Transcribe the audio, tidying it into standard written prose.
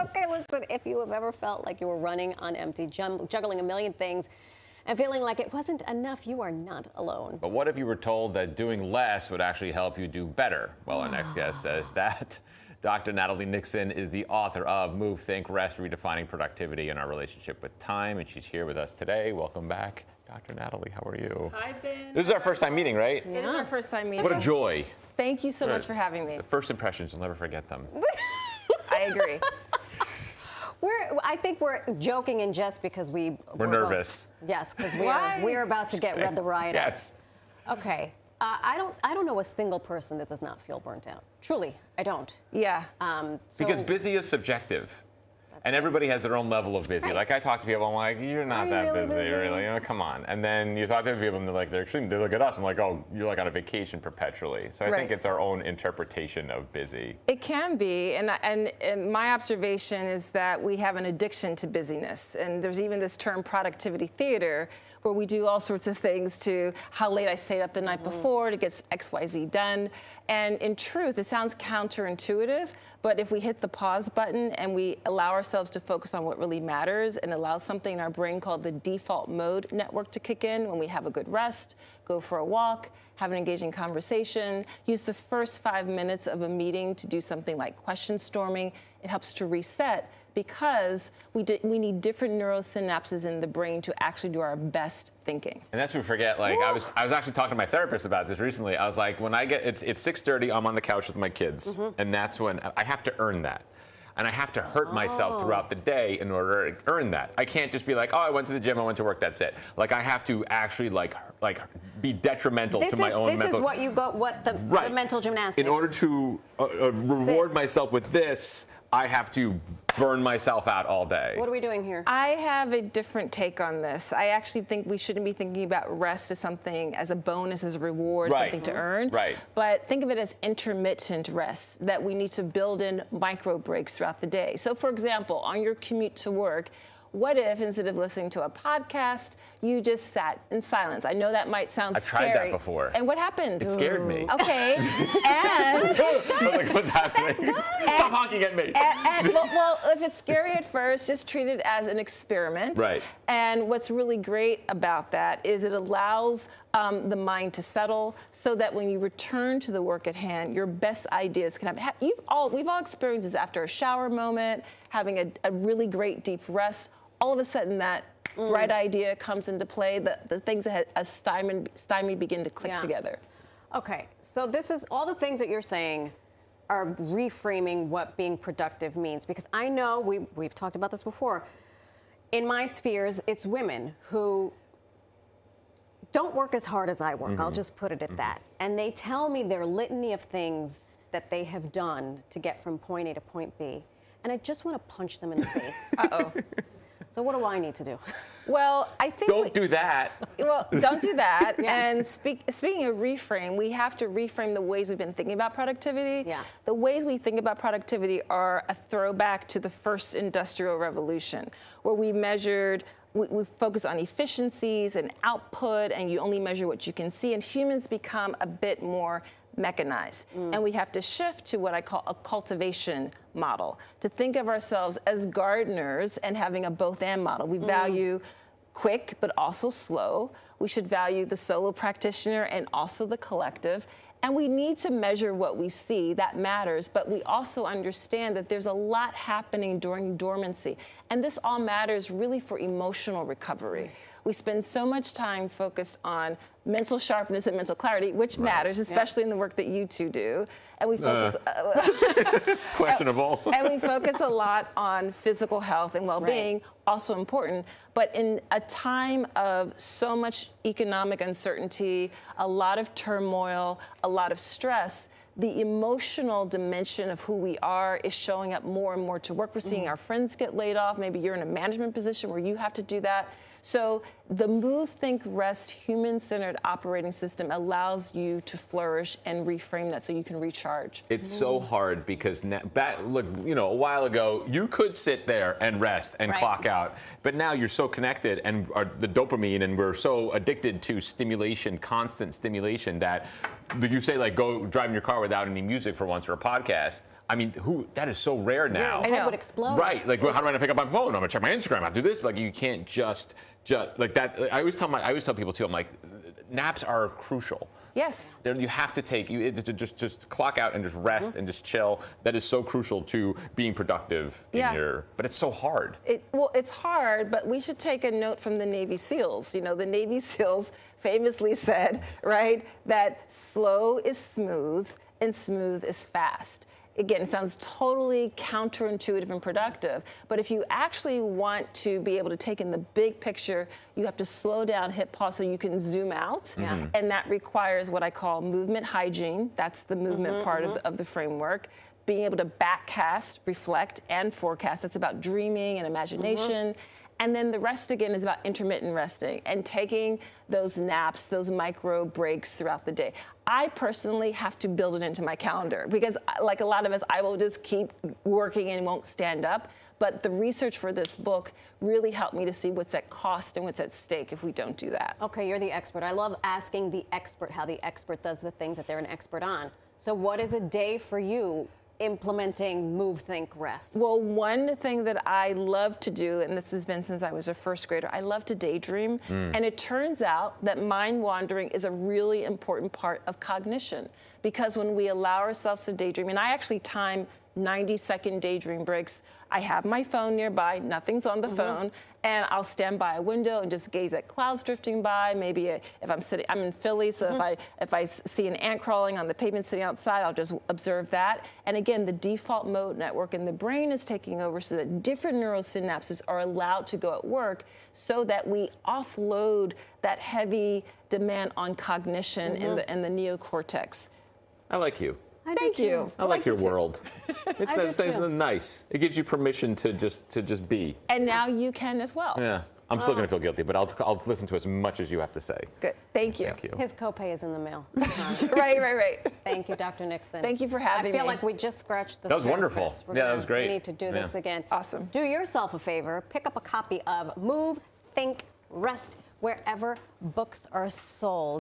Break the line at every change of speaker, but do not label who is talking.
Okay, listen, if you have ever felt like you were running on empty, juggling a million things, and feeling like it wasn't enough, you are not alone.
But what if you were told that doing less would actually help you do better? Well, our next guest says that. Dr. Natalie Nixon is the author of Move, Think, Rest, Redefining Productivity and Our Relationship with Time, and she's here with us today. Welcome back, Dr. Natalie. How are you?
Hi, Ben.
This is our first time meeting, right?
It is our first time meeting.
What a joy.
Thank you so much for having me.
The first impressions, you'll never forget them.
I agree.
I think we're joking and just because we're
nervous.
Yes, because we're about to get read the riot.
Yes.
Okay. I don't know a single person that does not feel burnt out. Truly, I don't.
Yeah.
Because busy is subjective. And everybody has their own level of busy.
Right.
Like I talk to people, I'm like, you're not that
really
busy, really. You know, come on. And then you talk to people, and they're like, they're extreme. They look at us and like, oh, you're like on a vacation perpetually. So I think it's our own interpretation of busy.
It can be, and my observation is that we have an addiction to busyness. And there's even this term productivity theater, where we do all sorts of things to how late I stayed up the night before to get XYZ done. And in truth, it sounds counterintuitive, but if we hit the pause button and we allow ourselves to focus on what really matters and allow something in our brain called the default mode network to kick in when we have a good rest, go for a walk, have an engaging conversation, use the first 5 minutes of a meeting to do something like question storming, it helps to reset because we need different neurosynapses in the brain to actually do our best thinking.
And that's what we forget. Like I was actually talking to my therapist about this recently. I was like, when I get it's 6:30, I'm on the couch with my kids, and that's when I have to earn that. And I have to hurt myself throughout the day in order to earn that. I can't just be like, oh, I went to the gym, I went to work, that's it. Like I have to actually like be detrimental to my own mental.
This is what you got. What the mental gymnastics.
In order to reward myself with this, I have to burn myself out all day.
What are we doing here?
I have a different take on this. I actually think we shouldn't be thinking about rest as something, as a bonus, as a reward, something to earn.
Right.
But think of it as intermittent rest, that we need to build in micro breaks throughout the day. So for example, on your commute to work, what if instead of listening to a podcast, you just sat in silence? I know that might sound scary.
I've tried that before.
And what happened?
It scared me.
Okay. And
I'm like, what's happening? Stop honking at me.
Well, if it's scary at first, just treat it as an experiment.
Right.
And what's really great about that is it allows the mind to settle so that when you return to the work at hand, your best ideas can happen. We've all experienced this after a shower moment, having a really great deep rest. All of a sudden that bright idea comes into play, the things that had stymied begin to click together.
Okay, so this is all the things that you're saying are reframing what being productive means, because I know we've talked about this before. In my spheres, it's women who don't work as hard as I work. I'll just put it at that. And they tell me their litany of things that they have done to get from point A to point B. And I just want to punch them in the face.
Uh-oh.
So what do I need to do?
Well, I think
Don't do that.
Well, don't do that. And speaking of reframe, we have to reframe the ways we've been thinking about productivity.
Yeah.
The ways we think about productivity are a throwback to the first industrial revolution, where we focus on efficiencies and output, and you only measure what you can see, and humans become a bit more mechanized. And we have to shift to what I call a cultivation model, to think of ourselves as gardeners and having a both-and model. We value quick, but also slow. We should value the solo practitioner and also the collective. And we need to measure what we see, that matters, but we also understand that there's a lot happening during dormancy. And this all matters really for emotional recovery. We spend so much time focused on mental sharpness and mental clarity, which matters, especially in the work that you two do. And we focus
questionable.
And we focus a lot on physical health and well-being, also important. But in a time of so much economic uncertainty, a lot of turmoil, a lot of stress, the emotional dimension of who we are is showing up more and more to work. We're seeing our friends get laid off. Maybe you're in a management position where you have to do that. So the Move, Think, Rest human-centered operating system allows you to flourish and reframe that so you can recharge.
It's so hard because look, a while ago you could sit there and rest and clock out, but now you're so connected and the dopamine, and we're so addicted to stimulation, constant stimulation, that you say like go drive in your car without any music for once or a podcast. I mean, that is so rare now.
Your head would explode.
Right, like, well, how do I pick up my phone? I'm gonna check my Instagram. I have to do this. Like, you can't just like that. I always tell people too. I'm like, naps are crucial.
Yes.
You have to take just clock out and just rest and just chill. That is so crucial to being productive but it's so hard.
Well, it's hard, but we should take a note from the Navy SEALs. You know, the Navy SEALs famously said, right, that slow is smooth and smooth is fast. Again, it sounds totally counterintuitive and productive, but if you actually want to be able to take in the big picture, you have to slow down, hit pause so you can zoom out, and that requires what I call movement hygiene. That's the movement part of the framework. Being able to backcast, reflect, and forecast. That's about dreaming and imagination. And then the rest again is about intermittent resting and taking those naps, those micro breaks throughout the day. I personally have to build it into my calendar because, like a lot of us, I will just keep working and won't stand up. But the research for this book really helped me to see what's at cost and what's at stake if we don't do that.
Okay, you're the expert. I love asking the expert how the expert does the things that they're an expert on. So what is a day for you implementing move, think, rest?
Well, one thing that I love to do, and this has been since I was a first grader, I love to daydream. And it turns out that mind wandering is a really important part of cognition, because when we allow ourselves to daydream, and I actually time 90-second daydream breaks. I have my phone nearby, nothing's on the phone, and I'll stand by a window and just gaze at clouds drifting by. Maybe if I'm in Philly, so if I see an ant crawling on the pavement sitting outside, I'll just observe that. And again, the default mode network in the brain is taking over so that different neurosynapses are allowed to go at work so that we offload that heavy demand on cognition in the neocortex.
I like you.
Thank you.
I like your world. It's
too.
nice. It gives you permission to just be.
And now you can as well.
Yeah. I'm still going to feel guilty, but I'll listen to as much as you have to say.
Good. Thank you.
Thank you.
His copay is in the mail.
Right.
Thank you, Dr. Nixon.
Thank you for having me.
I feel like we just scratched the surface.
That was wonderful. That was great.
We need to do this again.
Awesome.
Do yourself a favor. Pick up a copy of Move, Think, Rest wherever books are sold.